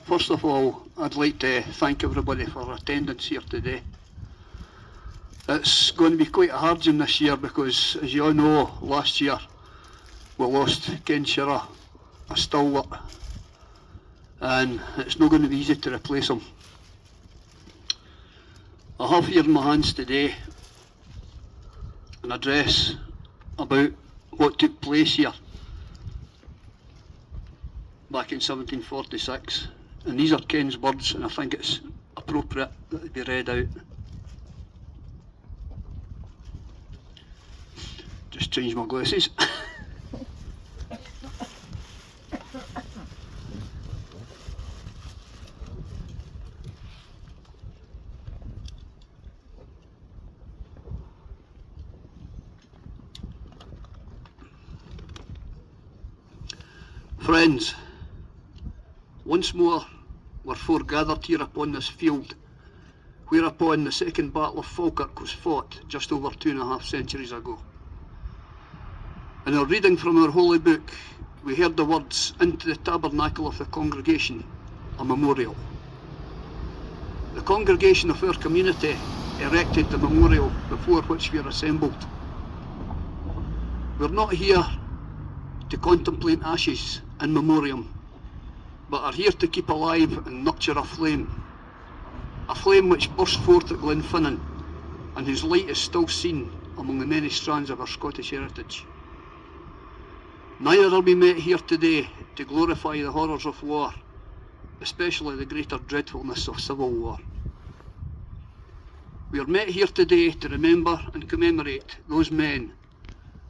First of all, I'd like to thank everybody for attendance here today. It's going to be quite a hard one this year because, as you all know, last year we lost Ken Shearer, a stalwart, and it's not going to be easy to replace him. I have here in my hands today an address about what took place here back in 1746, and these are Ken's words, and I think it's appropriate that they be read out. Just change my glasses. Friends, once more we're foregathered here upon this field, whereupon the Second Battle of Falkirk was fought just over 2.5 centuries ago. In our reading from our holy book, we heard the words, "Into the tabernacle of the congregation, a memorial." The congregation of our community erected the memorial before which we are assembled. We're not here to contemplate ashes in memoriam, but are here to keep alive and nurture a flame which burst forth at Glenfinnan, and whose light is still seen among the many strands of our Scottish heritage. Neither are we met here today to glorify the horrors of war, especially the greater dreadfulness of civil war. We are met here today to remember and commemorate those men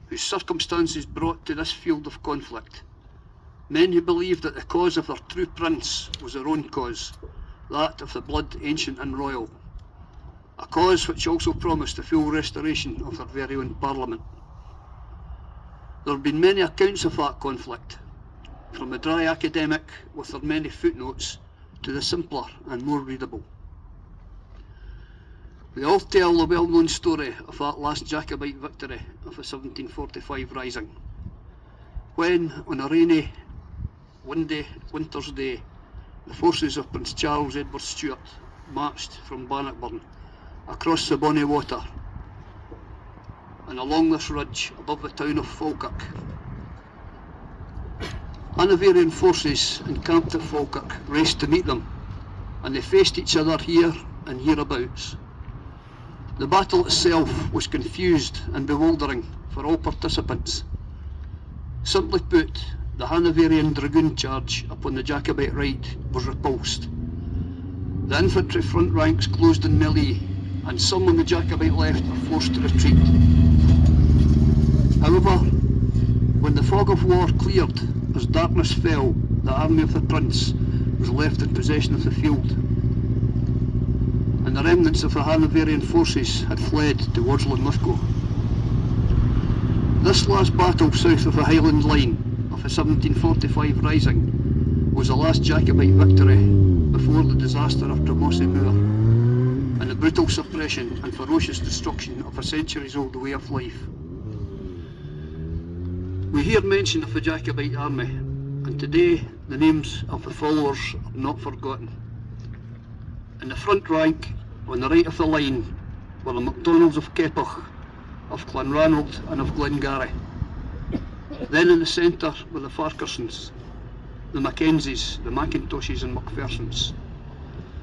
whose circumstances brought to this field of conflict, men who believed that the cause of their true prince was their own cause, that of the blood ancient and royal, a cause which also promised the full restoration of their very own parliament. There have been many accounts of that conflict, from the dry academic with their many footnotes to the simpler and more readable. We all tell the well-known story of that last Jacobite victory of the 1745 Rising, when, on a rainy, windy winter's day, the forces of Prince Charles Edward Stuart marched from Bannockburn across the Bonnie Water and along this ridge above the town of Falkirk. Hanoverian forces encamped at Falkirk raced to meet them, and they faced each other here and hereabouts. The battle itself was confused and bewildering for all participants. Simply put, the Hanoverian dragoon charge upon the Jacobite right was repulsed. The infantry front ranks closed in melee, and some on the Jacobite left were forced to retreat. However, when the fog of war cleared, as darkness fell, the army of the Prince was left in possession of the field, and the remnants of the Hanoverian forces had fled towards Linlithgow. This last battle south of the Highland line of the 1745 Rising was the last Jacobite victory before the disaster of Commemoration and the brutal suppression and ferocious destruction of a centuries-old way of life. We hear mention of the Jacobite army, and today the names of the followers are not forgotten. In the front rank, on the right of the line, were the MacDonalds of Keppoch, of Clanranald and of Glengarry. Then in the centre were the Farquharsons, the Mackenzies, the Macintoshes and Macphersons.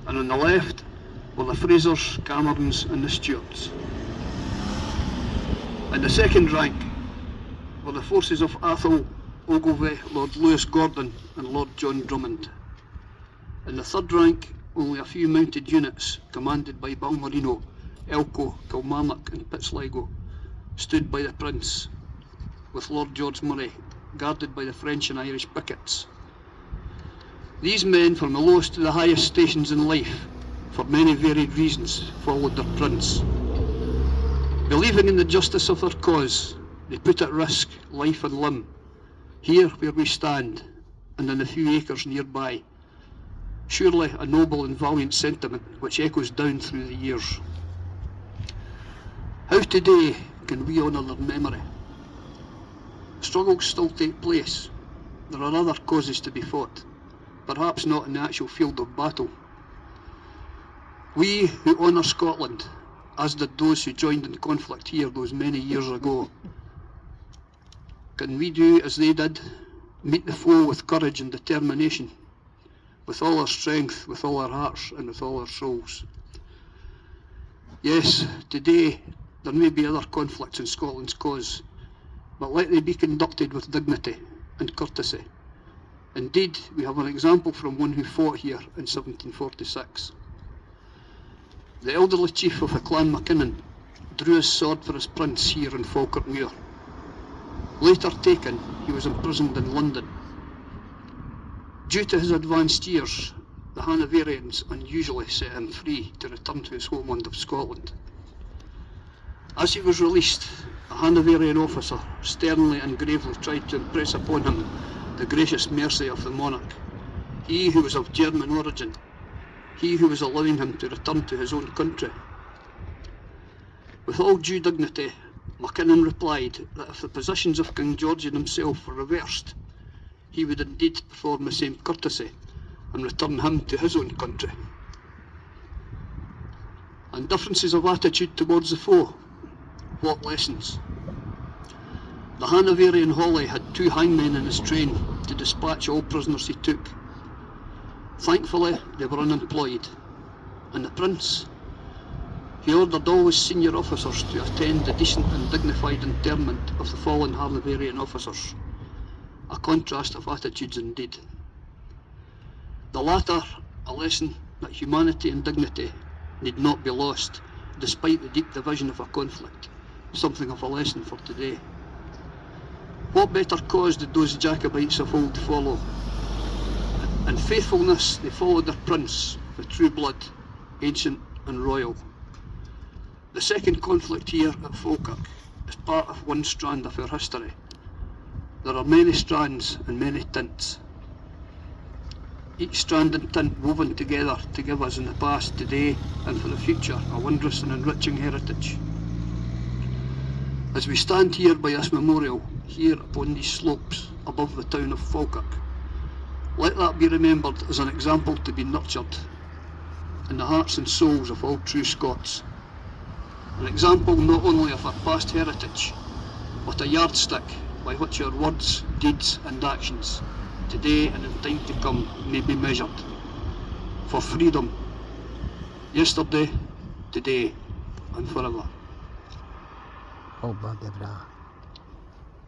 And on the left were the Frasers, Camerons and the Stuarts. In the second rank were the forces of Athol, Ogilvie, Lord Lewis Gordon and Lord John Drummond. In the third rank, only a few mounted units, commanded by Balmerino, Elcho, Kilmarnock and Pitsligo, stood by the Prince, with Lord George Murray, guarded by the French and Irish pickets. These men, from the lowest to the highest stations in life, for many varied reasons, followed their Prince. Believing in the justice of their cause, they put at risk life and limb, here where we stand, and in the few acres nearby, surely a noble and valiant sentiment which echoes down through the years. How today can we honour their memory? Struggles still take place. There are other causes to be fought, perhaps not in the actual field of battle. We who honour Scotland, as did those who joined in conflict here those many years ago, can we do as they did, meet the foe with courage and determination, with all our strength, with all our hearts and with all our souls? Yes, today there may be other conflicts in Scotland's cause, but let they be conducted with dignity and courtesy. Indeed, we have an example from one who fought here in 1746. The elderly chief of the clan Mackinnon drew his sword for his prince here in Falkirk Muir. Later taken, he was imprisoned in London. Due to his advanced years, the Hanoverians unusually set him free to return to his homeland of Scotland. As he was released, a Hanoverian officer sternly and gravely tried to impress upon him the gracious mercy of the monarch, he who was of German origin, he who was allowing him to return to his own country. With all due dignity, Mackinnon replied that if the positions of King George and himself were reversed, he would indeed perform the same courtesy and return him to his own country. And differences of attitude towards the foe, what lessons? The Hanoverian Hawley had 2 hangmen in his train to dispatch all prisoners he took. Thankfully, they were unemployed, and the Prince, he ordered all his senior officers to attend the decent and dignified interment of the fallen Hanoverian officers. A contrast of attitudes indeed. The latter, a lesson that humanity and dignity need not be lost, despite the deep division of a conflict, something of a lesson for today. What better cause did those Jacobites of old follow? In faithfulness they followed their prince, with true blood, ancient and royal. The second conflict here at Falkirk is part of one strand of our history. There are many strands and many tints. Each strand and tint woven together to give us in the past, today and for the future a wondrous and enriching heritage. As we stand here by this memorial, here upon these slopes above the town of Falkirk, let that be remembered as an example to be nurtured in the hearts and souls of all true Scots. An example not only of our past heritage, but a yardstick by which our words, deeds and actions, today and in time to come, may be measured. For freedom, yesterday, today and forever. Oh, bugger, brah.